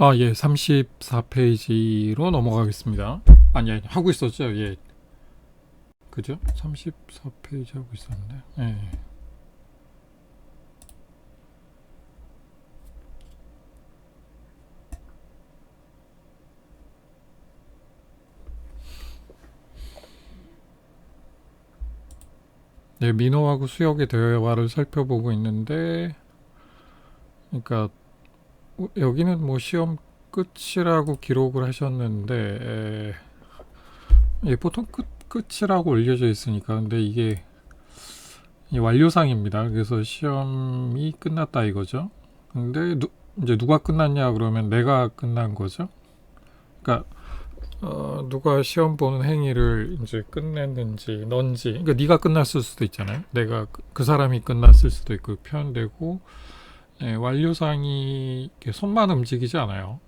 아, 예, 34페이지로 넘어가겠습니다. 아니, 하고 있었죠. 예, 그죠? 34페이지 하고 있었는데. 예. 네, 민호하고 수혁의 대화를 살펴보고 있는데, 그러니까 여기는 뭐 시험 끝이라고 기록을 하셨는데, 예, 보통 끝이라고 올려져 있으니까. 근데 이게 이 완료상입니다. 그래서 시험이 끝났다 이거죠. 근데 이제 누가 끝났냐 그러면 내가 끝난 거죠. 그러니까 누가 시험 보는 행위를 이제 끝냈는지 넌지, 그러니까 네가 끝났을 수도 있잖아요. 내가 그 사람이 끝났을 수도 있고 표현되고. 예, 완료상이 이렇게 손만 움직이지 않아요.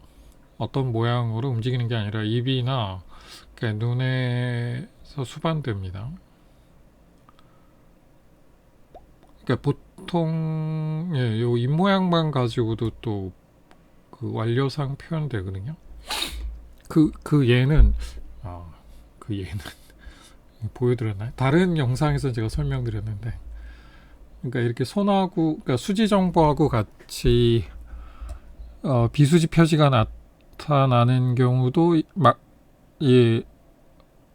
어떤 모양으로 움직이는 게 아니라 입이나 눈에서 수반됩니다. 그러니까 보통 예, 요 입 모양만 가지고도 또 그 완료상 표현되거든요. 그 얘는 아, 그 얘는 보여드렸나요? 다른 영상에서 제가 설명드렸는데, 그러니까 이렇게 손하고, 그러니까 수지 정보하고 같이 비수지 표지가 나타나는 경우도 예,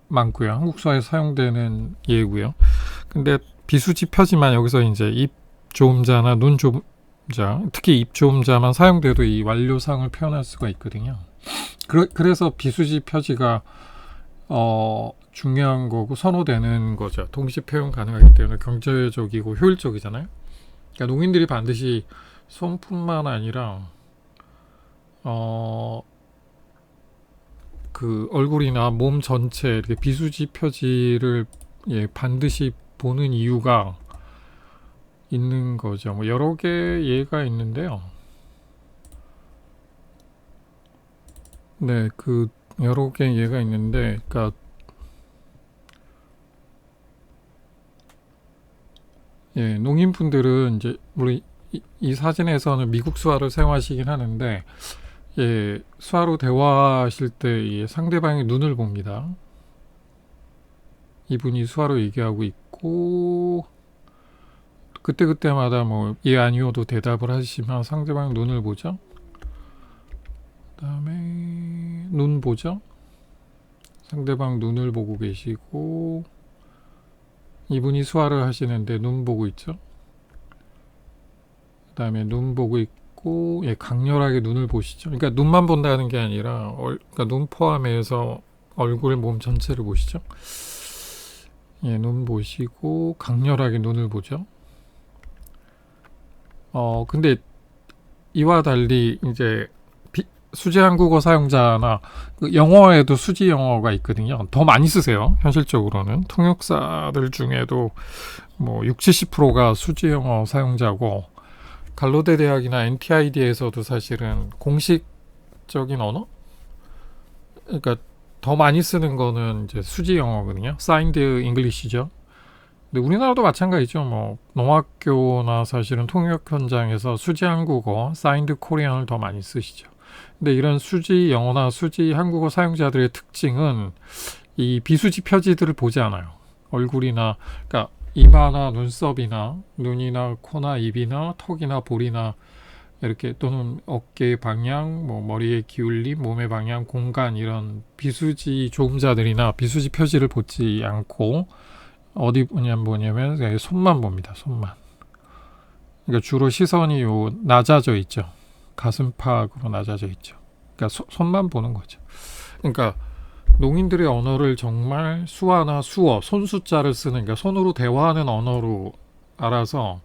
많고요. 한국사에 사용되는 예고요. 근데 비수지 표지만 여기서 이제 입 조음자나 눈 조음자, 특히 입 조음자만 사용돼도 이 완료상을 표현할 수가 있거든요. 그래서 비수지 표지가 중요한 거고 선호되는 거죠. 동시 표현 가능하기 때문에 경제적이고 효율적이잖아요. 그러니까 농민들이 반드시 손뿐만 아니라 그 얼굴이나 몸 전체 이렇게 비수지 표지를 예, 반드시 보는 이유가 있는 거죠. 뭐 여러 개 예가 있는데요. 네, 그 여러 개 예가 있는데, 그러니까 예, 농인분들은 이제 우리 이 사진에서는 미국 수화를 사용하시긴 하는데, 예, 수화로 대화하실 때 상대방의 눈을 봅니다. 이분이 수화로 얘기하고 있고, 그때그때마다 뭐 예 아니오도 대답을 하시면 상대방 눈을 보죠. 그다음에 눈 보죠. 상대방 눈을 보고 계시고, 이분이 수화를 하시는데 눈 보고 있죠. 그다음에 눈 보고 있고, 예, 강렬하게 눈을 보시죠. 그러니까 눈만 본다는 게 아니라 그러니까 눈 포함해서 얼굴, 몸 전체를 보시죠. 예, 눈 보시고 강렬하게 눈을 보죠. 근데 이와 달리 이제 수지 한국어 사용자나 그 영어에도 수지 영어가 있거든요. 더 많이 쓰세요. 현실적으로는 통역사들 중에도 뭐 60, 70%가 수지 영어 사용자고, 갈로데 대학이나 NTID에서도 사실은 공식적인 언어, 그러니까 더 많이 쓰는 거는 이제 수지 영어거든요. 사인드 잉글리시죠. 근데 우리나라도 마찬가지죠. 뭐 농학교나 사실은 통역 현장에서 수지 한국어, 사인드 코리안을 더 많이 쓰시죠. 근데 이런 수지 영어나 수지 한국어 사용자들의 특징은 이 비수지 표지들을 보지 않아요. 얼굴이나, 그러니까 이마나 눈썹이나 눈이나 코나 입이나 턱이나 볼이나 이렇게, 또는 어깨 방향, 뭐 머리의 기울림, 몸의 방향, 공간, 이런 비수지 조음자들이나 비수지 표지를 보지 않고 어디 보냐면 손만 봅니다. 손만. 그러니까 주로 시선이 낮아져 있죠. 가슴팍으로 낮아져 있죠. 그러니까 손만 보는 거죠. 그러니까 농인들의 언어를 정말 수화나 수어, 손숫자를 쓰는, 그러니까 손으로 대화하는 언어로 알아서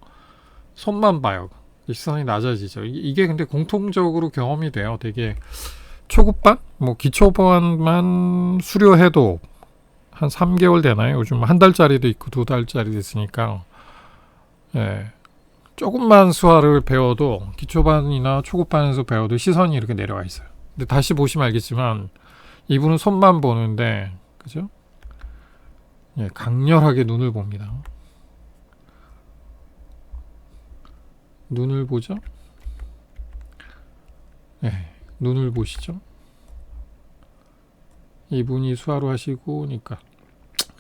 손만 봐요. 시선이 낮아지죠. 이게 근데 공통적으로 경험이 돼요. 되게 초급반, 뭐 기초반만 수료해도 한 3개월 되나요? 요즘 한 달짜리도 있고 2달짜리도 있으니까, 예, 조금만 수화를 배워도, 기초반이나 초급반에서 배워도 시선이 이렇게 내려와 있어요. 근데 다시 보시면 알겠지만 이분은 손만 보는데, 그죠? 예, 강렬하게 눈을 봅니다. 눈을 보죠? 예, 눈을 보시죠. 이분이 수화로 하시고니까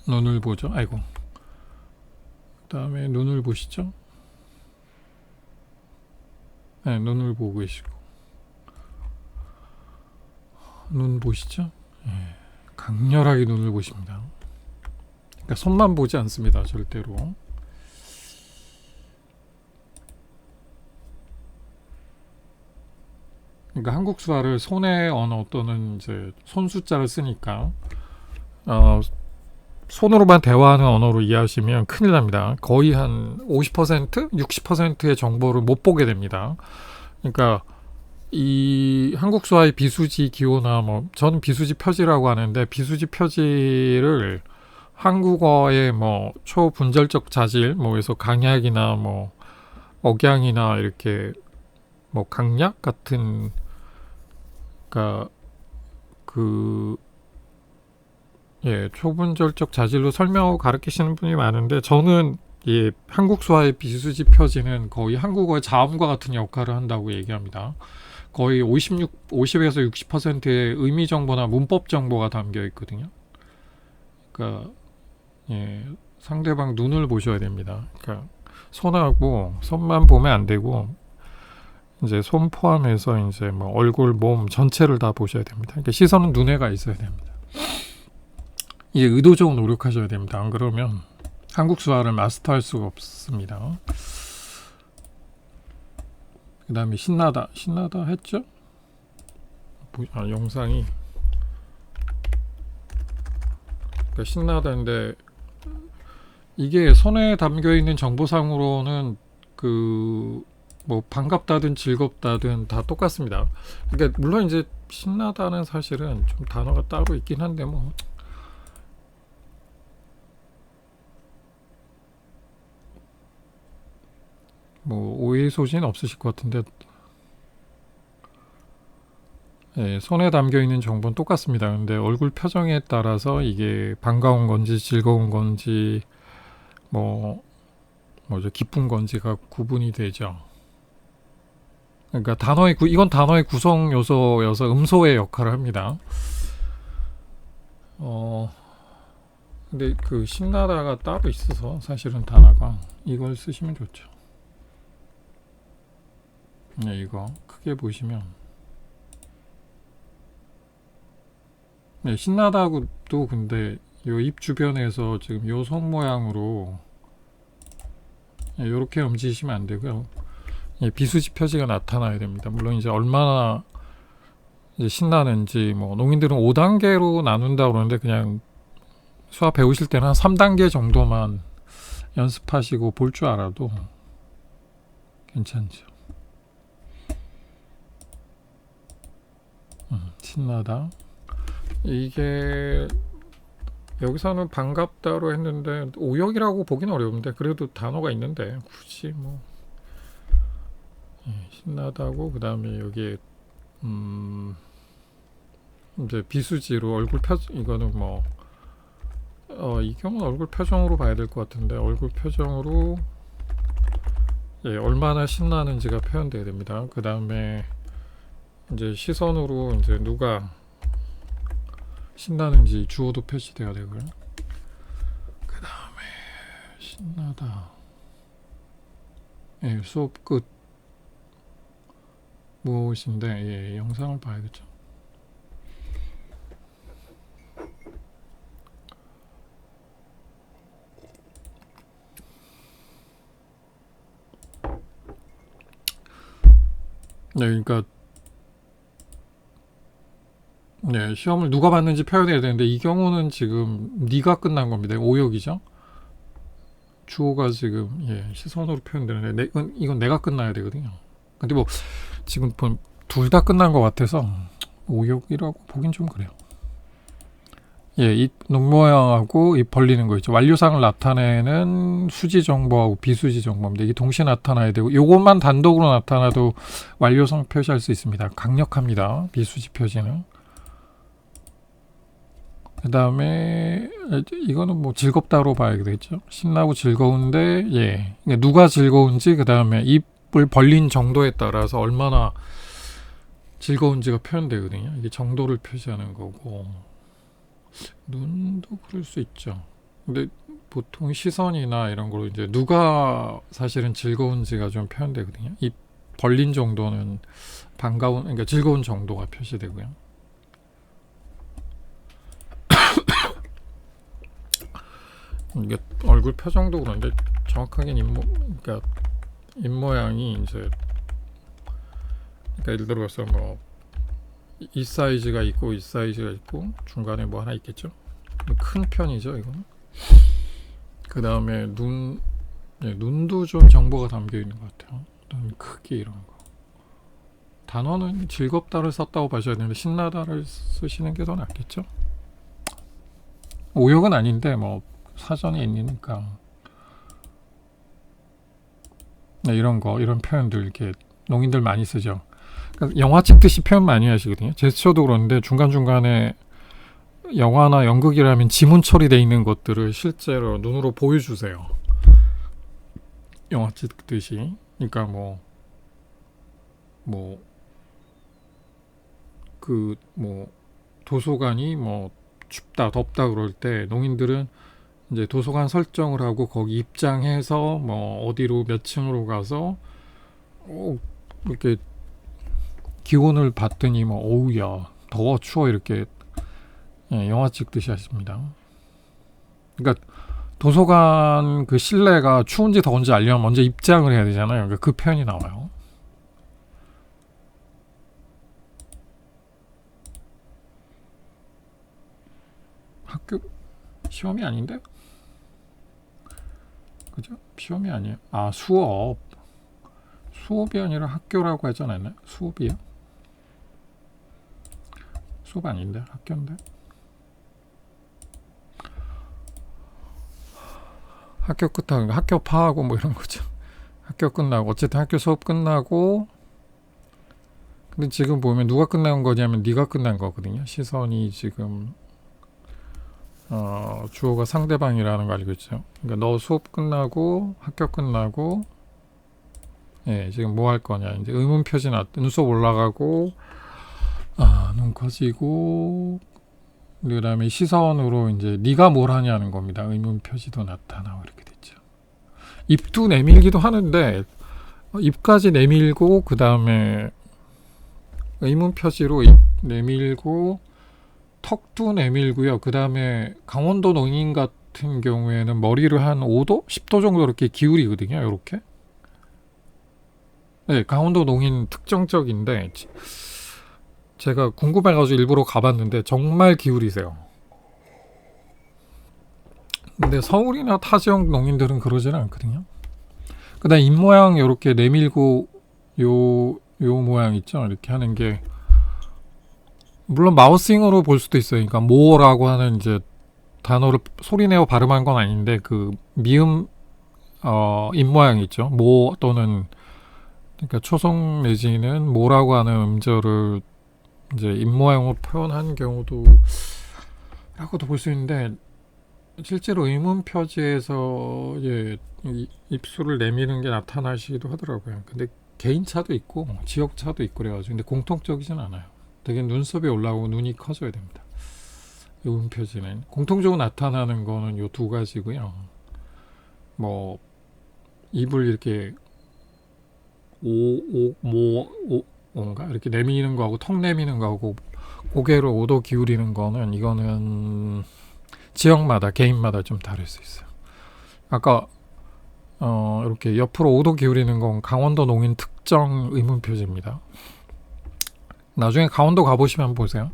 눈을 보죠. 아이고. 그 다음에 눈을 보시죠. 네, 눈을 보고 계시고. 눈 보시죠. 네, 강렬하게 눈을 보십니다. 그러니까 손만 보지 않습니다. 절대로. 그러니까 한국 수화를 손의 언어 또는 이제 손 숫자를 쓰니까 손으로만 대화하는 언어로 이해하시면 큰일 납니다. 거의 한 50%, 60%의 정보를 못 보게 됩니다. 그러니까 이 한국 수화의 비수지 기호나 뭐 저는 비수지 표지라고 하는데 비수지 표지를 한국어의 뭐 초분절적 자질, 뭐 그래서 강약이나 뭐 억양이나 이렇게 뭐 강약 같은 그러니까 초분절적 자질로 설명하고 가르치시는 분이 많은데 저는 한국 수화의 비수지 표지는 거의 한국어의 자음과 같은 역할을 한다고 얘기합니다. 거의 50에서 60%의 의미 정보나 문법 정보가 담겨 있거든요. 그러니까 상대방 눈을 보셔야 됩니다. 그러니까 손만 보면 안 되고 이제 손 포함해서 이제 뭐 얼굴, 몸 전체를 다 보셔야 됩니다. 그러니까 시선은 눈에 가 있어야 됩니다. 이게 의도적으로 노력하셔야 됩니다. 안 그러면 한국 수화를 마스터할 수가 없습니다. 그 다음에 신나다 했죠? 영상이 그러니까 신나다인데 이게 손에 담겨 있는 정보상으로는 뭐 반갑다든 즐겁다든 다 똑같습니다. 그러니까 물론 이제 신나다는 사실은 좀 단어가 따로 있긴 한데 뭐 오해의 소지는 없으실 것 같은데 손에 담겨 있는 정보는 똑같습니다. 근데 얼굴 표정에 따라서 이게 반가운 건지 즐거운 건지 뭐죠 기쁜 건지가 구분이 되죠. 그러니까 이건 단어의 구성 요소여서 음소의 역할을 합니다. 근데 그 신나다가 따로 있어서 사실은 단어가 이걸 쓰시면 좋죠. 이거 크게 보시면 신나다고도 근데 요 입 주변에서 지금 요 손 모양으로 이렇게 움직이시면 안 되고요. 비수지 표지가 나타나야 됩니다. 물론 이제 얼마나 이제 신나는지 뭐 농인들은 5단계로 나눈다 그러는데 그냥 수화 배우실 때는 한 3단계 정도만 연습하시고 볼 줄 알아도 괜찮죠. 신나다. 이게 여기서는 반갑다로 했는데 오역이라고 보기는 어려운데 그래도 단어가 있는데 굳이 신나다고 그 다음에 여기에 이제 비수지로 얼굴 표정 이거는 이 경우는 얼굴 표정으로 봐야 될 것 같은데 얼굴 표정으로 얼마나 신나는지가 표현돼야 됩니다. 그 다음에 이제 시선으로 이제 누가 신나는지 주어도 표시돼야 되고요. 그 다음에 신나다. 수업 끝 무엇인데 영상을 봐야겠죠. 그러니까 시험을 누가 봤는지 표현해야 되는데 이 경우는 지금 네가 끝난 겁니다. 오역이죠. 주어가 지금 시선으로 표현되는데 이건 내가 끝나야 되거든요. 근데 뭐 지금 둘 다 끝난 것 같아서 오역이라고 보긴 좀 그래요. 입 눈 모양하고 입 벌리는 거 있죠. 완료상을 나타내는 수지 정보하고 비수지 정보인데 이게 동시에 나타나야 되고 요것만 단독으로 나타나도 완료상 표시할 수 있습니다. 강력합니다. 비수지 표시는. 그 다음에 이거는 뭐 즐겁다로 봐야겠죠. 신나고 즐거운데 누가 즐거운지 그 다음에 입을 벌린 정도에 따라서 얼마나 즐거운지가 표현되거든요. 이게 정도를 표시하는 거고, 눈도 그럴 수 있죠. 근데 보통 시선이나 이런 걸로 이제 누가 사실은 즐거운지가 좀 표현되거든요. 입 벌린 정도는 반가운, 그러니까 즐거운 정도가 표시되고요. 이게 얼굴 표정도 그런데 정확하게 그러니까 입 모양이 이제, 그러니까 예를 들어서 뭐 이 사이즈가 있고 이 사이즈가 있고 중간에 뭐 하나 있겠죠. 큰 편이죠, 이거는. 그 다음에 눈도 좀 정보가 담겨 있는 것 같아요. 눈 크기 이런 거. 단어는 즐겁다를 썼다고 봐셔야 되는데 신나다를 쓰시는 게 더 낫겠죠. 오역은 아닌데 뭐 사전에 있으니까. 네, 이런 표현들 이렇게 농인들 많이 쓰죠. 그러니까 영화 찍듯이 표현 많이 하시거든요. 제스처도 그런데 중간중간에 영화나 연극이라면 지문 처리되어 있는 것들을 실제로 눈으로 보여주세요. 영화 찍듯이. 그러니까 도서관이 춥다 덥다 그럴 때 농인들은 이제 도서관 설정을 하고 거기 입장해서 어디로 몇 층으로 가서 이렇게 기온을 봤더니 어우야 더워 추워 이렇게 영화 찍듯이 하십니다. 그러니까 도서관 그 실내가 추운지 더운지 알려면 먼저 입장을 해야 되잖아요. 그러니까 그 표현이 나와요. 학교 시험이 아닌데? 그죠? 시험이 아니에요. 아, 수업이 아니라 학교라고 하지 않았나요? 수업이요? 수업 아닌데? 학교인데? 학교 끝나고 학교 파하고 뭐 이런 거죠. 학교 끝나고 어쨌든 학교 수업 끝나고, 근데 지금 보면 누가 끝난 거냐면 네가 끝난 거거든요. 시선이 지금 주어가 상대방이라는 거 알고 있죠. 그러니까 너 수업 끝나고 학교 끝나고 지금 뭐 할 거냐. 이제 의문 표시 눈썹 올라가고 눈 커지고 그 다음에 시선으로 이제 네가 뭘 하냐는 겁니다. 의문 표시도 나타나고 이렇게 됐죠. 입도 내밀기도 하는데 입까지 내밀고 그 다음에 의문 표시로 입 내밀고 턱도 내밀고요. 그 다음에 강원도 농인 같은 경우에는 머리를 한 5도? 10도 정도 이렇게 기울이거든요. 이렇게. 네, 강원도 농인 특정적인데 제가 궁금해가지고 일부러 가봤는데 정말 기울이세요. 근데 서울이나 타 지역 농인들은 그러지는 않거든요. 그 다음에 입 모양 이렇게 내밀고 요 모양 있죠. 이렇게 하는 게 물론 마우스잉으로 볼 수도 있어요. 그러니까 모라고 하는 이제 단어를 소리내어 발음한 건 아닌데 그 미음 입 모양 있죠. 모 또는 그러니까 초성 내지는 모라고 하는 음절을 이제 입 모양으로 표현한 경우도 라고도 볼 수 있는데 실제로 의문 표지에서 입술을 내미는 게 나타나시기도 하더라고요. 근데 개인 차도 있고 지역 차도 있고 그래가지고 근데 공통적이진 않아요. 되게 눈썹이 올라오고 눈이 커져야 됩니다. 의문 표지는 공통적으로 나타나는 거는 요 두 가지고요. 입을 이렇게 뭔가 이렇게 내미는 거하고 턱 내미는 거하고 고개를 5도 기울이는 거는 이거는 지역마다 개인마다 좀 다를 수 있어요. 아까 이렇게 옆으로 5도 기울이는 건 강원도 농인 특정 의문 표지입니다. 나중에 강원도 가보시면 보세요.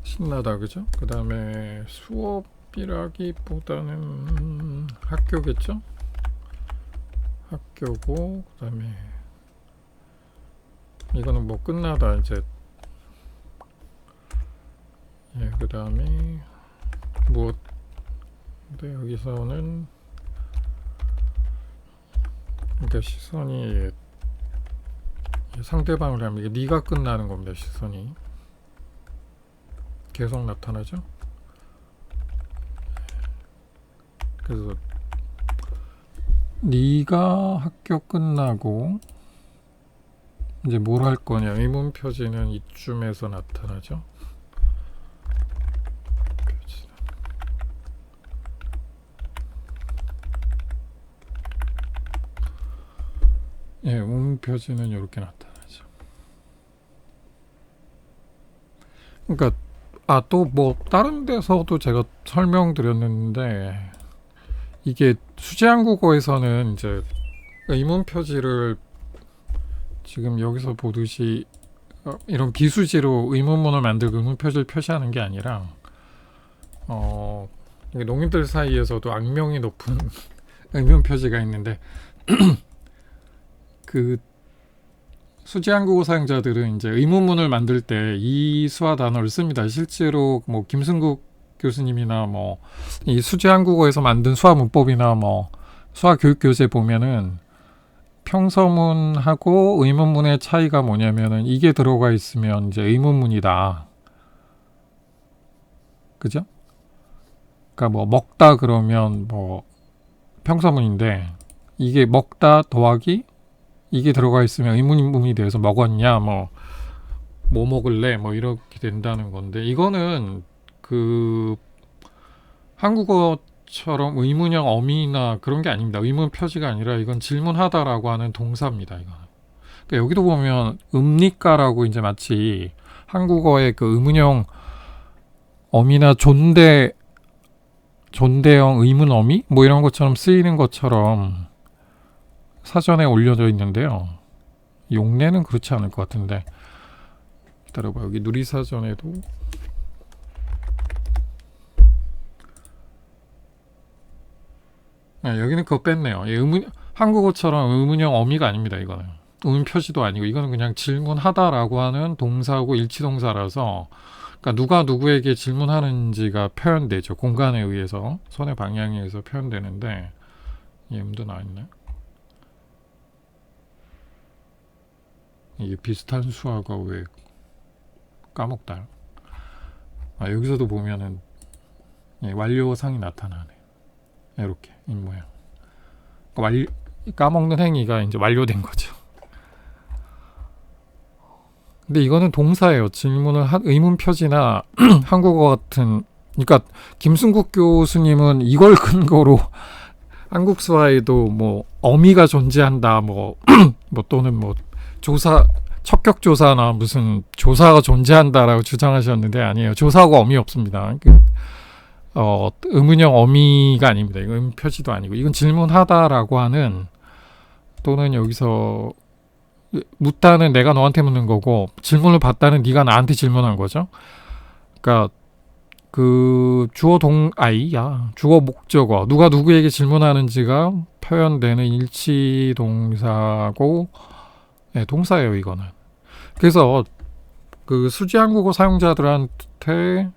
신나다 그죠? 그 다음에 수업이라기보다는 학교겠죠? 학교고 그 다음에 이거는 끝나다 이제 그 다음에 근데 여기서는 그러니까 시선이 상대방을 하면 이게 네가 끝나는 겁니다. 시선이 계속 나타나죠. 그래서 네가 학교 끝나고 이제 뭘 할 거냐. 의문 표지는 이쯤에서 나타나죠. 예, 의문 표지는 이렇게 나타나죠. 그러니까 또 뭐 다른 데서도 제가 설명드렸는데 이게 수제한국어에서는 이제 의문 표지를 지금 여기서 보듯이 이런 비수지로 의문문을 만들고 의문 표지를 표시하는 게 아니라 이게 농민들 사이에서도 악명이 높은 의문 표지가 있는데 그 수제한국어 사용자들은 이제 의문문을 만들 때 이 수화 단어를 씁니다. 실제로 뭐 김승국 교수님이나 뭐 이 수제한국어에서 만든 수화 문법이나 뭐 수화 교육 교재 보면은 평서문하고 의문문의 차이가 뭐냐면은 이게 들어가 있으면 이제 의문문이다. 그죠? 그러니까 뭐 먹다 그러면 뭐 평서문인데 이게 먹다 더하기 이게 들어가 있으면 의문문이 돼서 먹었냐 뭐 먹을래 뭐 이렇게 된다는 건데 이거는 그 한국어처럼 의문형 어미나 그런 게 아닙니다. 의문 표지가 아니라 이건 질문하다라고 하는 동사입니다. 이거. 그러니까 여기도 보면 읍니까라고 이제 마치 한국어의 그 의문형 어미나 존대형 의문 어미 뭐 이런 것처럼 쓰이는 것처럼 사전에 올려져 있는데요. 용례는 그렇지 않을 것 같은데 기다려봐. 여기 누리사전에도 여기는 그거 뺐네요. 한국어처럼 의문형 어미가 아닙니다. 이거는 의문 표시도 아니고 이거는 그냥 질문하다라고 하는 동사고 일치동사라서 그러니까 누가 누구에게 질문하는지가 표현되죠. 공간에 의해서 손의 방향에 의해서 표현되는데 음도 나와있네. 이게 비슷한 수화가 왜 까먹다. 여기서도 보면은 완료상이 나타나네. 이렇게 이 모양. 까먹는 행위가 이제 완료된 거죠. 근데 이거는 동사예요. 질문을 의문 표지나 한국어 같은. 그러니까 김승국 교수님은 이걸 근거로 한국 수화에도 뭐 어미가 존재한다 뭐 또는 뭐 척격 조사나 무슨 조사가 존재한다라고 주장하셨는데 아니에요. 조사하고 어미 없습니다. 의문형 어미가 아닙니다. 이건 의문 표시도 아니고 이건 질문하다라고 하는 또는 여기서 묻다는 내가 너한테 묻는 거고 질문을 받다는 네가 나한테 질문한 거죠. 그러니까 그 주어 목적어 누가 누구에게 질문하는지가 표현되는 일치 동사고 동사예요. 이거는. 그래서 그 수지한국어 사용자들한테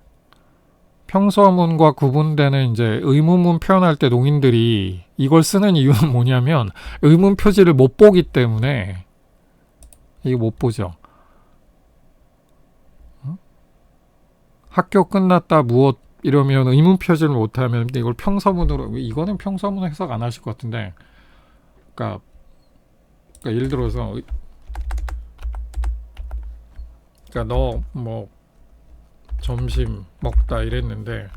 평서문과 구분되는 이제 의문문 표현할 때 농인들이 이걸 쓰는 이유는 뭐냐면 의문 표지를 못 보기 때문에 이거 못 보죠. 학교 끝났다 무엇 이러면 의문 표지를 못하면 이걸 평서문으로 이거는 평서문 해석 안 하실 것 같은데 그러니까 예를 들어서 너 뭐 점심 먹다 이랬는데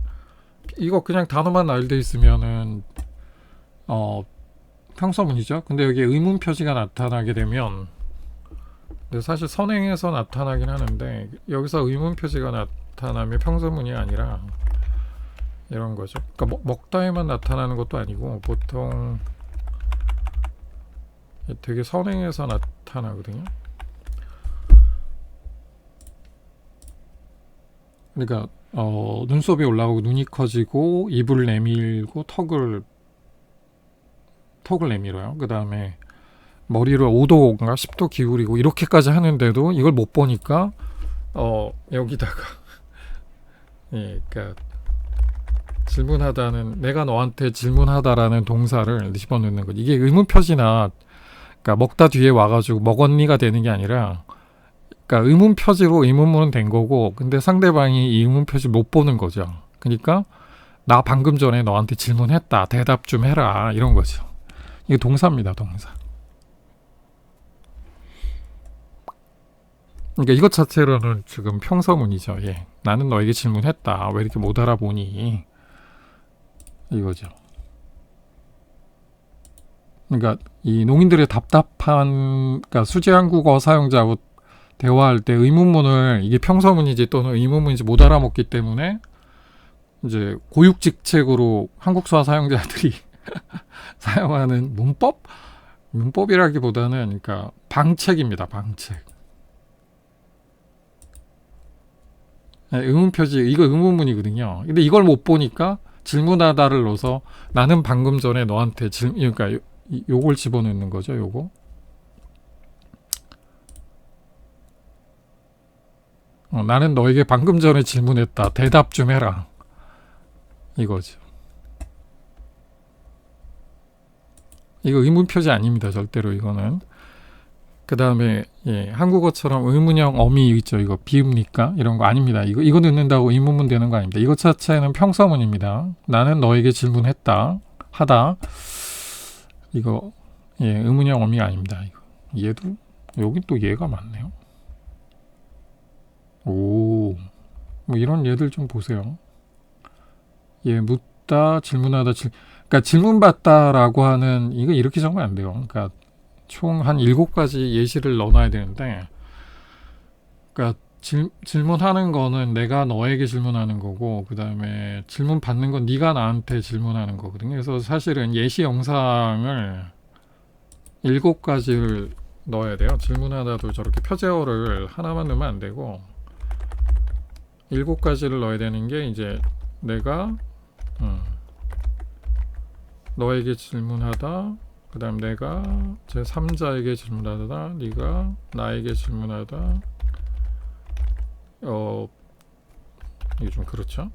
이거 그냥 단어만 나열돼 있으면은 평서문이죠. 근데 여기 의문 표시가 나타나게 되면 근데 사실 선행에서 나타나긴 하는데 여기서 의문 표시가 나타나면 평서문이 아니라 이런 거죠. 그러니까 먹다에만 나타나는 것도 아니고 보통 되게 선행에서 나타나거든요. 그러니까 눈썹이 올라오고 눈이 커지고 입을 내밀고 턱을 내밀어요. 그 다음에 머리를 5도인가 10도 기울이고 이렇게까지 하는데도 이걸 못 보니까 여기다가 그러니까 질문하다는 내가 너한테 질문하다라는 동사를 집어넣는 거지. 이게 의문 표시나 그러니까 먹다 뒤에 와가지고 먹었니가 되는 게 아니라 그러니까 의문 표지로 의문문은 된 거고 근데 상대방이 이 의문 표지 못 보는 거죠. 그러니까 나 방금 전에 너한테 질문했다. 대답 좀 해라. 이런 거죠. 이게 동사입니다, 동사. 그러니까 이것 자체로는 지금 평서문이죠. 예. 나는 너에게 질문했다. 왜 이렇게 못 알아보니? 이거죠. 그러니까 이 농인들의 답답한, 그러니까 수제 한국어 사용자하고 대화할 때 의문문을, 이게 평서문인지 또는 의문문인지 못 알아먹기 때문에 이제 고육직책으로 한국수화 사용자들이 사용하는 문법이라기보다는 그러니까 방책입니다. 방책. 네, 의문 표시, 이거 의문문이거든요. 근데 이걸 못 보니까 질문하다를 넣어서 나는 방금 전에 너한테 그러니까 요걸 집어넣는 거죠. 요거. 나는 너에게 방금 전에 질문했다. 대답 좀 해라. 이거죠. 이거 의문 표시 아닙니다. 절대로 이거는. 그 다음에 예, 한국어처럼 의문형 어미 있죠. 이거 비읍니까? 이런 거 아닙니다. 이거 넣는다고 의문문 되는 거 아닙니다. 이것 자체는 평서문입니다. 나는 너에게 질문했다. 하다. 이거 예, 의문형 어미가 아닙니다. 이거. 얘도 여기 또 얘가 많네요. 오, 뭐 이런 얘들 좀 보세요. 예, 묻다, 질문하다, 그러니까 질문받다라고 하는 이거 이렇게 적으면 안 돼요. 그러니까 총 한 7가지 예시를 넣어놔야 되는데, 그러니까 질문하는 거는 내가 너에게 질문하는 거고, 그 다음에 질문 받는 건 네가 나한테 질문하는 거거든요. 그래서 사실은 예시 영상을 7가지를 넣어야 돼요. 질문하다도 저렇게 표제어를 하나만 넣으면 안 되고 7가지를 넣어야 되는 게 이제 내가 너에게 질문하다, 그 다음 내가 제 3자에게 질문하다, 네가 나에게 질문하다. 이게 좀 그렇죠.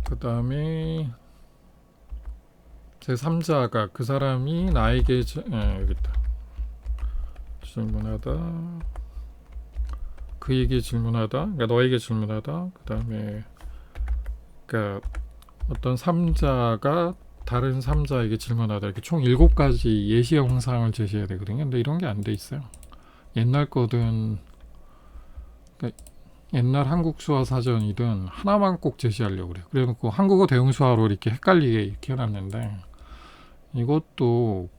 그 다음에 제 3자가 그 사람이 나에게 여기 있다. 질문하다, 그에게 질문하다, 그러니까 너에게 질문하다. 그 다음에 그러니까 어떤 3자가 다른 3자에게 질문하다. 이렇게 총 7가지 예시 영상을 제시해야 되거든요. 근데 이런 게 안 돼 있어요. 옛날 거든 그러니까 옛날 한국 수화 사전이든 하나만 꼭 제시하려고 그래요. 그래놓고 한국어 대응 수화로 이렇게 헷갈리게 이렇게 해놨는데, 이것도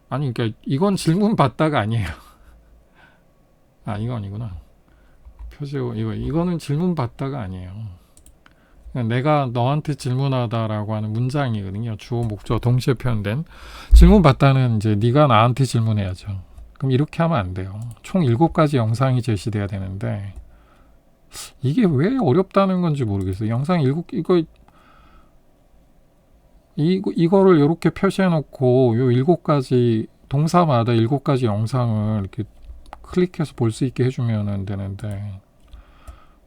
아니 그러니까 이건 질문 받다가 아니에요. 아, 이거 아니구나. 표제어 이거는 질문 받다가 아니에요. 그러니까 내가 너한테 질문하다라고 하는 문장이거든요. 주어 목적어 동시에 표현된. 질문 받다는 이제 네가 나한테 질문해야죠. 그럼 이렇게 하면 안 돼요. 총 7가지 영상이 제시돼야 되는데 이게 왜 어렵다는 건지 모르겠어요. 영상 7이거를 이렇게 표시해 놓고 요 7가지 동사마다 7가지 영상을 이렇게 클릭해서 볼 수 있게 해주면 되는데,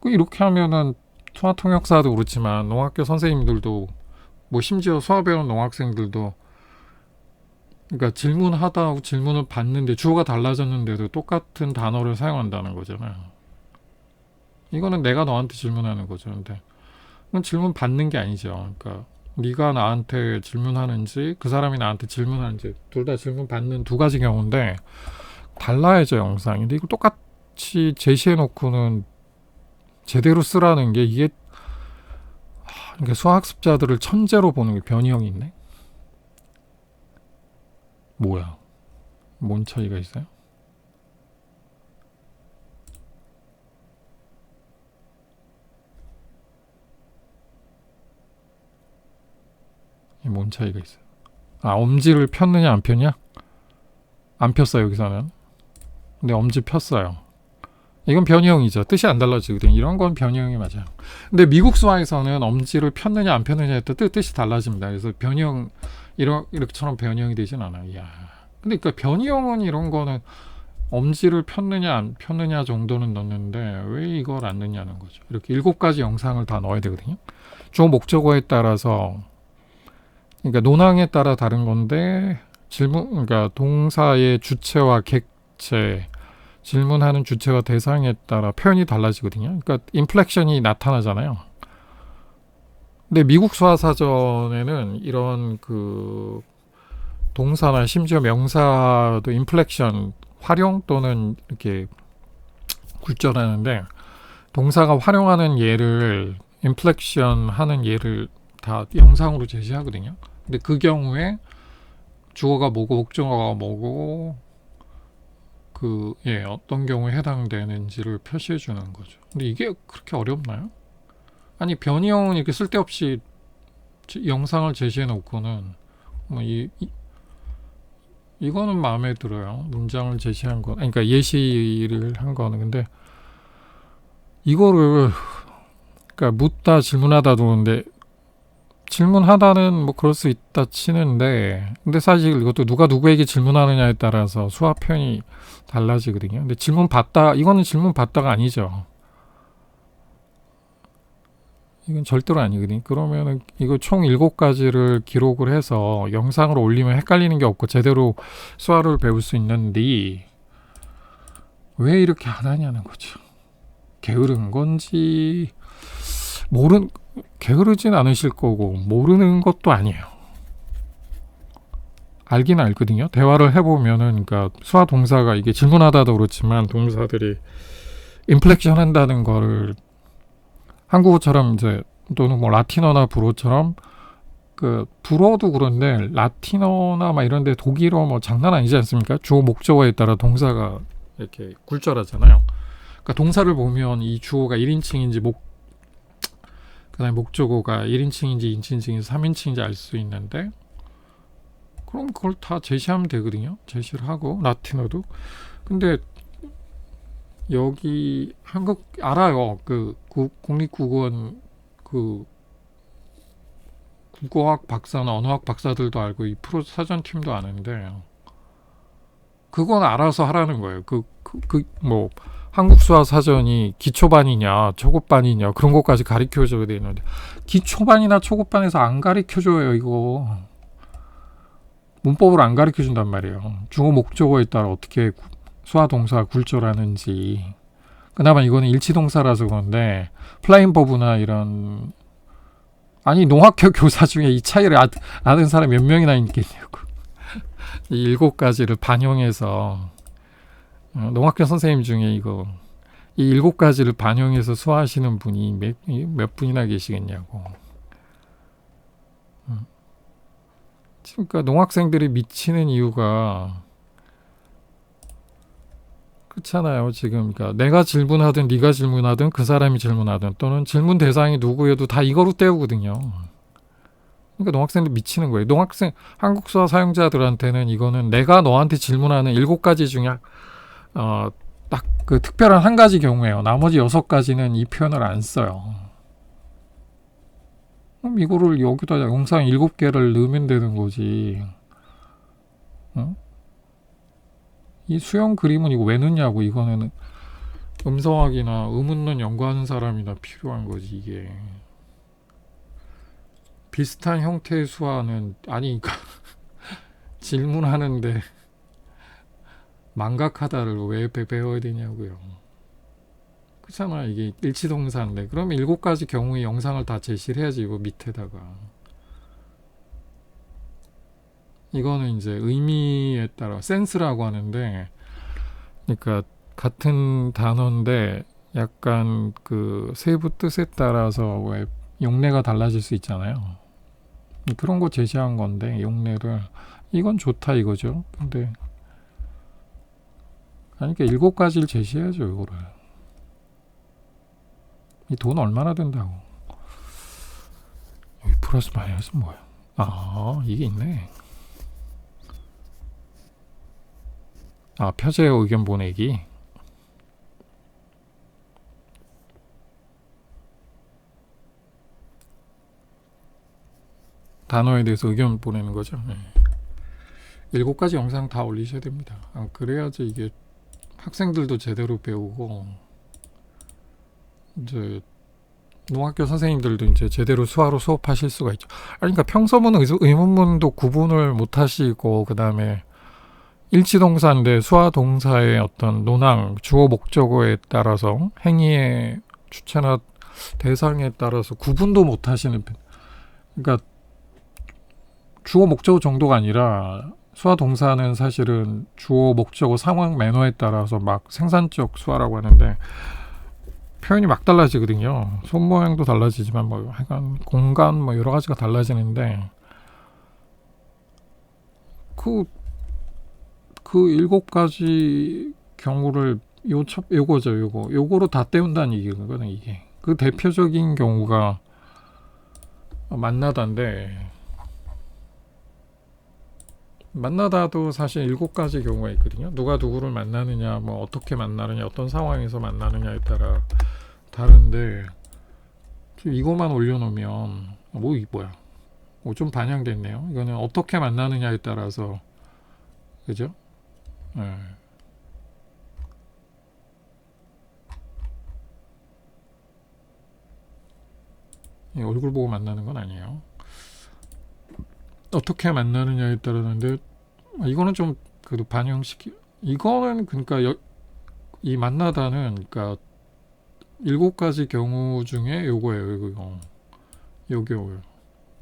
이렇게 하면은 수화통역사도 그렇지만 농학교 선생님들도 뭐 심지어 수화 배우는 농학생들도 그러니까 질문하다 질문을 받는데 주어가 달라졌는데도 똑같은 단어를 사용한다는 거잖아요. 이거는 내가 너한테 질문하는 거죠. 근데 그건 질문 받는 게 아니죠. 그러니까 네가 나한테 질문하는지 그 사람이 나한테 질문하는지 둘 다 질문 받는 2가지 경우인데 달라야죠, 영상이. 근데 이거 똑같이 제시해 놓고는 제대로 쓰라는 게 이게 그러니까 수학습자들을 천재로 보는 게 변형이 있네. 뭐야? 뭔 차이가 있어요? 뭔 차이가 있어요? 아, 엄지를 폈느냐 안 폈냐? 안 폈어요, 여기서는. 근데 엄지 폈어요. 이건 변형이죠. 뜻이 안 달라지거든요. 이런 건 변형이 맞아요. 근데 미국 수화에서는 엄지를 폈느냐 안 폈느냐에 따라 뜻이 달라집니다. 그래서 변형 이렇게처럼 변형이 되진 않아요. 이야. 근데 그러니까 변형은 이런 거는 엄지를 폈느냐 안 폈느냐 정도는 넣는데 왜 이걸 안 넣냐는 거죠. 이렇게 7가지 영상을 다 넣어야 되거든요. 주어 목적어에 따라서, 그러니까 논항에 따라 다른 건데 그러니까 동사의 주체와 객 주체, 질문하는 주체와 대상에 따라 표현이 달라지거든요. 그러니까 인플렉션이 나타나잖아요. 근데 미국 수화사전에는 이런 그 동사나 심지어 명사도 인플렉션 활용 또는 이렇게 굴절하는데, 동사가 활용하는 예를, 인플렉션 하는 예를 다 영상으로 제시하거든요. 근데 그 경우에 주어가 뭐고 목적어가 뭐고 어떤 경우에 해당되는지를 표시해 주는 거죠. 근데 이게 그렇게 어렵나요? 아니, 변희영은 이렇게 쓸데없이 영상을 제시해 놓고는 뭐 이거는 마음에 들어요. 문장을 제시한 거, 그러니까 예시를 한 거는. 근데 이거를, 그러니까 묻다 질문하다 도는데, 질문하다는 뭐 그럴 수 있다 치는데, 근데 사실 이것도 누가 누구에게 질문하느냐에 따라서 수화 표현이 달라지거든요. 근데 질문 받다, 이거는 질문 받다가 아니죠. 이건 절대로 아니거든요. 그러면은 이거 총 7가지를 기록을 해서 영상으로 올리면 헷갈리는 게 없고 제대로 수화를 배울 수 있는데 왜 이렇게 안 하냐는 거죠. 게으른 건지 게으르진 않으실 거고 모르는 것도 아니에요. 알긴 알거든요. 대화를 해보면은, 그러니까 수화 동사가 이게 질문하다도 그렇지만 동사들이 인플렉션 한다는 거를 한국어처럼 이제, 또는 뭐 라틴어나 불어처럼, 그 불어도 그런데 라틴어나 막 이런데 독일어 뭐 장난 아니지 않습니까? 주어 목적어에 따라 동사가 이렇게 굴절하잖아요. 그러니까 동사를 보면 이 주어가 1인칭인지 그다음에 목적어가 1인칭인지 2인칭인지 3인칭인지 알 수 있는데, 그럼 그걸 다 제시하면 되거든요. 제시를 하고, 라틴어도. 근데 여기 한국 알아요. 그 국립국어원 그 국어학 박사나 언어학 박사들도 알고 이 프로 사전팀도 아는데, 그건 알아서 하라는 거예요. 뭐 한국 수화 사전이 기초반이냐 초급반이냐 그런 것까지 가르쳐줘야 되는데, 기초반이나 초급반에서 안 가르쳐줘요. 이거 문법을 안 가르쳐준단 말이에요. 주어 목적어에 따라 어떻게 수화 동사 굴절하는지. 그나마 이거는 일치동사라서 그런데 플라잉 버브나 이런, 아니 농학교 교사 중에 이 차이를 아는 사람 몇 명이나 있겠냐고. 이 7가지를 반영해서, 농학교 선생님 중에 이 7가지를 반영해서 수화하시는 분이 몇 분이나 계시겠냐고. 그러니까 농학생들이 미치는 이유가 그렇잖아요. 지금 그러니까 내가 질문하든 네가 질문하든 그 사람이 질문하든 또는 질문 대상이 누구여도 다 이거로 때우거든요. 그러니까 농학생들 미치는 거예요. 한국 수화 사용자들한테는 이거는 내가 너한테 질문하는 7가지 중에 딱 그 특별한 한 가지 경우에요. 나머지 6가지는 이 표현을 안 써요. 그럼 이거를 여기다 영상 7개를 넣으면 되는 거지. 이 수영 그림은 이거 왜 넣냐고. 이거는 음성학이나 음운론 연구하는 사람이나 필요한 거지. 이게 비슷한 형태의 수화는 아니, 그러니까 질문하는데 망각하다를 왜 배워야 되냐고요. 그렇잖아. 이게 일치동사인데 그러면 7가지 경우의 영상을 다 제시를 해야지. 이거 밑에다가 이거는 이제 의미에 따라 센스라고 하는데, 그러니까 같은 단어인데 약간 그 세부 뜻에 따라서 왜 용례가 달라질 수 있잖아요. 그런 거 제시한 건데 용례를, 이건 좋다 이거죠. 근데 아니, 그러니까 7가지를 제시해야죠. 이거를. 이 돈 얼마나 된다고. 여기 플러스 마이너스 뭐야? 이게 있네. 표제 의견 보내기. 단어에 대해서 의견 보내는 거죠. 7가지 영상 다 올리셔야 됩니다. 그래야지 이게 학생들도 제대로 배우고, 이제 농학교 선생님들도 이제 제대로 수화로 수업하실 수가 있죠. 그러니까 평서문 의문문도 구분을 못 하시고, 그 다음에 일치동사인데 수화 동사의 어떤 논항, 주어 목적어에 따라서 행위의 주체나 대상에 따라서 구분도 못 하시는 편. 그러니까 주어 목적어 정도가 아니라 수화 동사는 사실은 주어 목적어 상황 매너에 따라서 막 생산적 수화라고 하는데 표현이 막 달라지거든요. 손 모양도 달라지지만 뭐 하여간 공간 뭐 여러 가지가 달라지는데 그 일곱 가지 경우를 요거로 다 때운다는 얘기거든. 이게 그 대표적인 경우가 만나다인데, 만나다도 사실 일곱 가지 경우가 있거든요. 누가 누구를 만나느냐, 뭐 어떻게 만나느냐, 어떤 상황에서 만나느냐에 따라 다른데, 지금 이거만 올려놓으면 뭐야? 좀 반영됐네요. 이거는 어떻게 만나느냐에 따라서, 그죠? 네. 얼굴 보고 만나는 건 아니에요. 어떻게 만나느냐에 따르는데, 이거는 좀 그래도 이거는 그러니까 이 만나다는 그러니까 일곱 가지 경우 중에 요거예요. 요게요.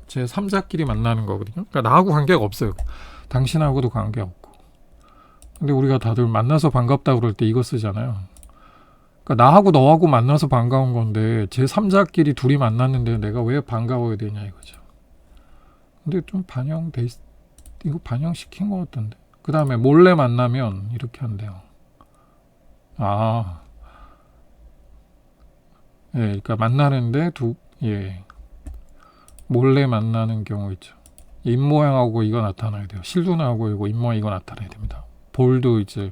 제 3자끼리 만나는 거거든요. 그러니까 나하고 관계가 없어요. 당신하고도 관계 없고. 근데 우리가 다들 만나서 반갑다 그럴 때 이거 쓰잖아요. 그러니까 나하고 너하고 만나서 반가운 건데 제 3자끼리 둘이 만났는데 내가 왜 반가워야 되냐 이거죠. 근데 좀 이거 반영시킨 것 같던데. 그 다음에 몰래 만나면 이렇게 한대요. 예, 그러니까 만나는데 몰래 만나는 경우 있죠. 입모양하고 이거 나타나야 돼요. 실눈하고 이거 입모양 이거 나타나야 됩니다. 볼도 이제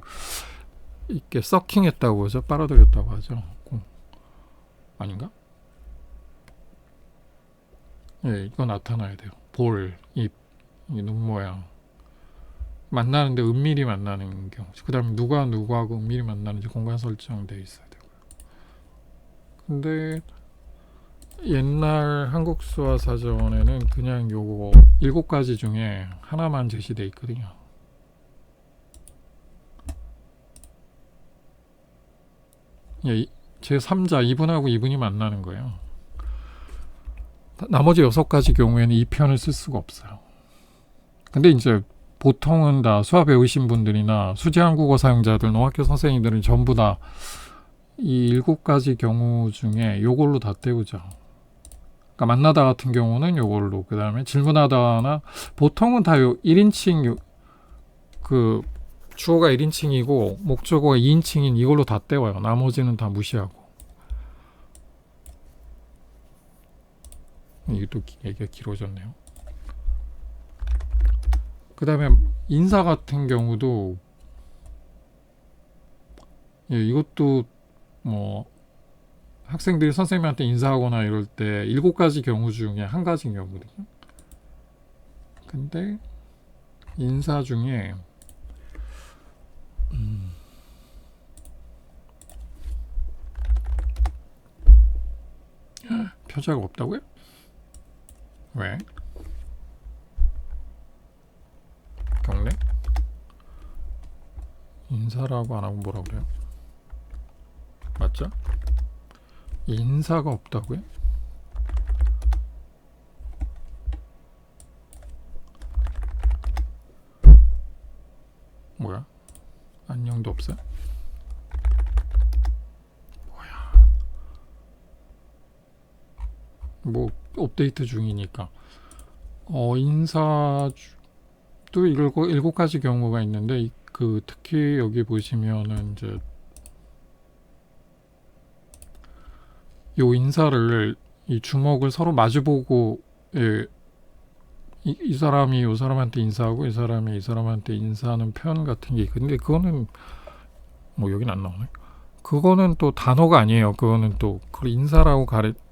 이렇게 서킹했다고 하죠. 빨아들였다고 하죠. 아닌가? 예, 이거 나타나야 돼요. 볼, 입, 눈 모양. 만나는데 은밀히 만나는 경우. 그 다음에 누가 누구하고 은밀히 만나는지 공간 설정되어 있어야 되고요. 근데 옛날 한국 수화 사전에는 그냥 요거 7가지 중에 하나만 제시되어 있거든요. 예, 제 3자 이분하고 이분이 만나는 거예요. 나머지 6가지 경우에는 이 표현을 쓸 수가 없어요. 근데 이제 보통은 다 수화 배우신 분들이나 수제 한국어 사용자들, 농학교 선생님들은 전부 다 이 7가지 경우 중에 요걸로 다 때우죠. 그러니까 만나다 같은 경우는 요걸로, 그 다음에 질문하다나 보통은 다 요 1인칭 그 주어가 1인칭이고 목적어가 2인칭인 이걸로 다 때워요. 나머지는 다 무시하고. 이게 또 얘기가 길어졌네요. 그 다음에 인사 같은 경우도 이것도 뭐 학생들이 선생님한테 인사하거나 이럴 때 7가지 경우 중에 한 가지 경우거든요. 근데 인사 중에 표자가 없다고요? 왜? 경례? 인사라고 안 하고 뭐라고 그래요? 맞죠? 인사가 없다고요? 뭐야? 안녕도 없어요? 뭐야? 뭐 업데이트 중이니까. 인사도 7가지 경우가 있는데 특히 여기 보시면은 이제 요 인사를 이 주먹을 서로 마주보고 이 사람이 요 사람한테 인사하고 이 사람이 이 사람한테 인사하는 표현 같은 게 있는데 그거는 뭐 여긴 안 나오네. 그거는 또 단어가 아니에요. 그거는 또 그 인사라고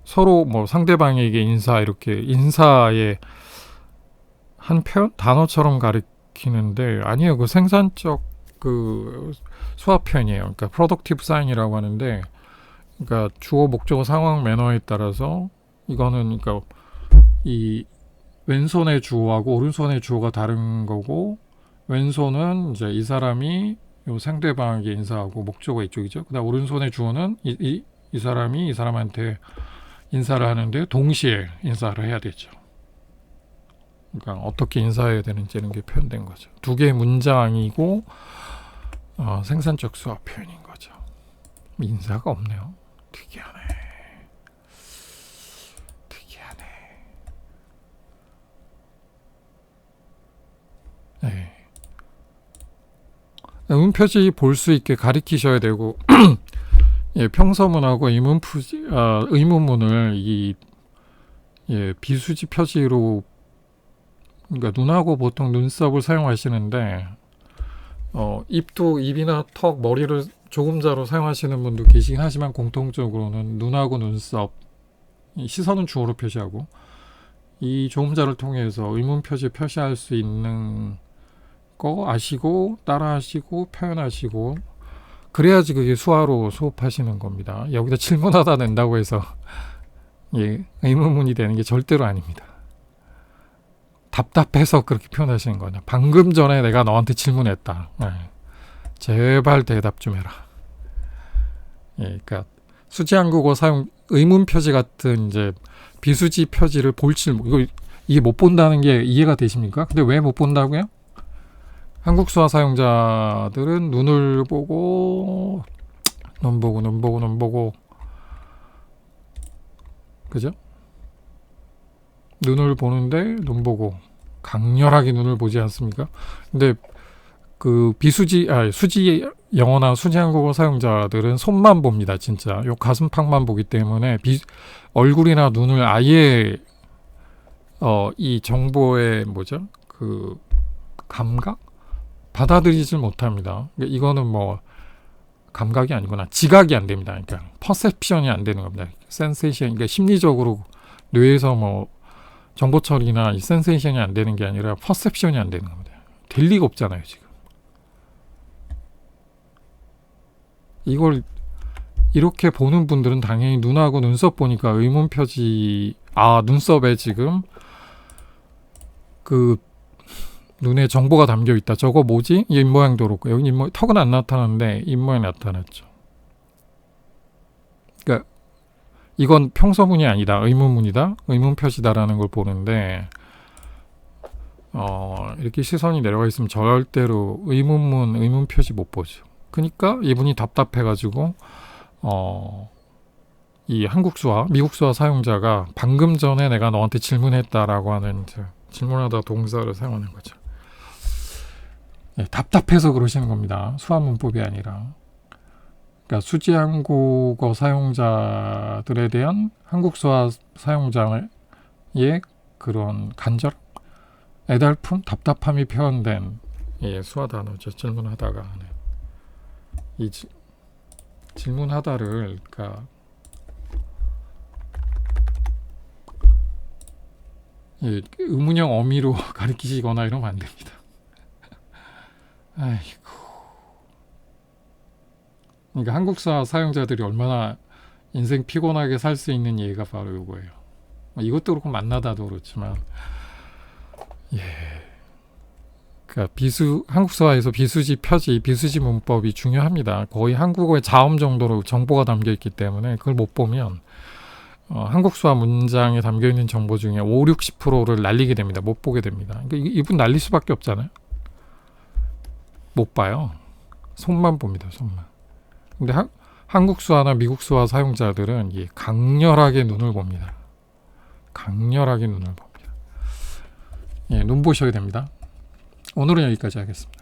서로 뭐 상대방에게 이렇게 인사의 한 표현 단어처럼 가리키는데 아니에요. 그 생산적 그 수화 표현이에요. 그러니까 프로덕티브 사인이라고 하는데, 그러니까 주어 목적어 상황 매너에 따라서 이거는 그러니까 이 왼손의 주어하고 오른손의 주어가 다른 거고, 왼손은 이제 이 사람이 요 상대방에게 인사하고 목조가 이쪽이죠. 그다음 오른손의 주어는 이 사람이 이 사람한테 인사를 하는데 동시에 인사를 해야 되죠. 그러니까 어떻게 인사해야 되는지 이런 게 표현된 거죠. 두 개의 문장이고 생산적 수학 표현인 거죠. 인사가 없네요. 특이하네. 특이하네. 네. 음표지 볼 수 있게 가리키셔야 되고 예, 평서문하고 의문문을 비수지 표지로 그러니까 눈하고 보통 눈썹을 사용하시는데 입이나 턱, 머리를 조금자로 사용하시는 분도 계시긴 하지만 공통적으로는 눈하고 눈썹 시선은 주어로 표시하고 이 조음자를 통해서 의문 표시 표시할 수 있는 거 아시고 따라하시고 표현하시고 그래야지 그게 수화로 수업하시는 겁니다. 여기다 질문하다 낸다고 해서 예, 의문문이 되는 게 절대로 아닙니다. 답답해서 그렇게 표현하시는 거냐. 방금 전에 내가 너한테 질문했다. 네. 제발 대답 좀 해라. 예, 그러니까 수지 한국어 사용 의문 표지 같은 이제 비수지 표지를 볼 질문 이게 못 본다는 게 이해가 되십니까? 근데 왜 못 본다고요? 한국 수화 사용자들은 눈을 보고 눈 보고 그죠? 눈을 보는데 눈 보고 강렬하게 눈을 보지 않습니까? 근데 그 수지 영어나 수지 한국어 사용자들은 손만 봅니다. 진짜 요 가슴팍만 보기 때문에 얼굴이나 눈을 아예 이 정보의 그 감각 받아들이질 못합니다. 이거는 뭐 감각이 아니구나 지각이 안 됩니다. 그러니까 퍼셉션이 안 되는 겁니다. 센세이션 그러니까 심리적으로 뇌에서 뭐 정보 처리나 이 센세이션이 안 되는 게 아니라 퍼셉션이 안 되는 겁니다. 될 리가 없잖아요, 지금. 이걸 이렇게 보는 분들은 당연히 눈하고 눈썹 보니까 의문 표지 눈썹에 지금 그 눈에 정보가 담겨 있다. 저거 뭐지? 입모양도 그렇고 여기 턱은 안 나타나는데 입모양이 나타났죠. 그러니까 이건 평서문이 아니다. 의문문이다. 의문 표시다라는 걸 보는데 이렇게 시선이 내려가 있으면 절대로 의문 표시 못 보죠. 그러니까 이분이 답답해가지고 이 한국 수화, 미국 수화 사용자가 방금 전에 내가 너한테 질문했다라고 하는 질문하다 동사를 사용하는 거죠. 예, 답답해서 그러시는 겁니다. 수화 문법이 아니라. 그러니까 수지 한국어 사용자들에 대한 한국 수화 사용자의 그런 간절, 애달픔, 답답함이 표현된 수화 단어죠. 질문하다가 이 질문하다를 그러니까 의문형 어미로 가리키시거나 이러면 안 됩니다. 아이고. 그러니까 한국사 사용자들이 얼마나 인생 피곤하게 살 수 있는 예가 바로 이거예요. 이것도 그렇고 만나다도 그렇지만 그러니까 한국사에서 비수지 표지, 비수지 문법이 중요합니다. 거의 한국어의 자음 정도로 정보가 담겨 있기 때문에 그걸 못 보면 한국수화 문장에 담겨 있는 정보 중에 50-60%를 날리게 됩니다. 못 보게 됩니다. 그러니까 이분 날릴 수밖에 없잖아요. 못 봐요. 손만 봅니다. 손만. 근데 한국 수화나 미국 수화 사용자들은 강렬하게 눈을 봅니다. 강렬하게 눈을 봅니다. 눈 보셔야 됩니다. 오늘은 여기까지 하겠습니다.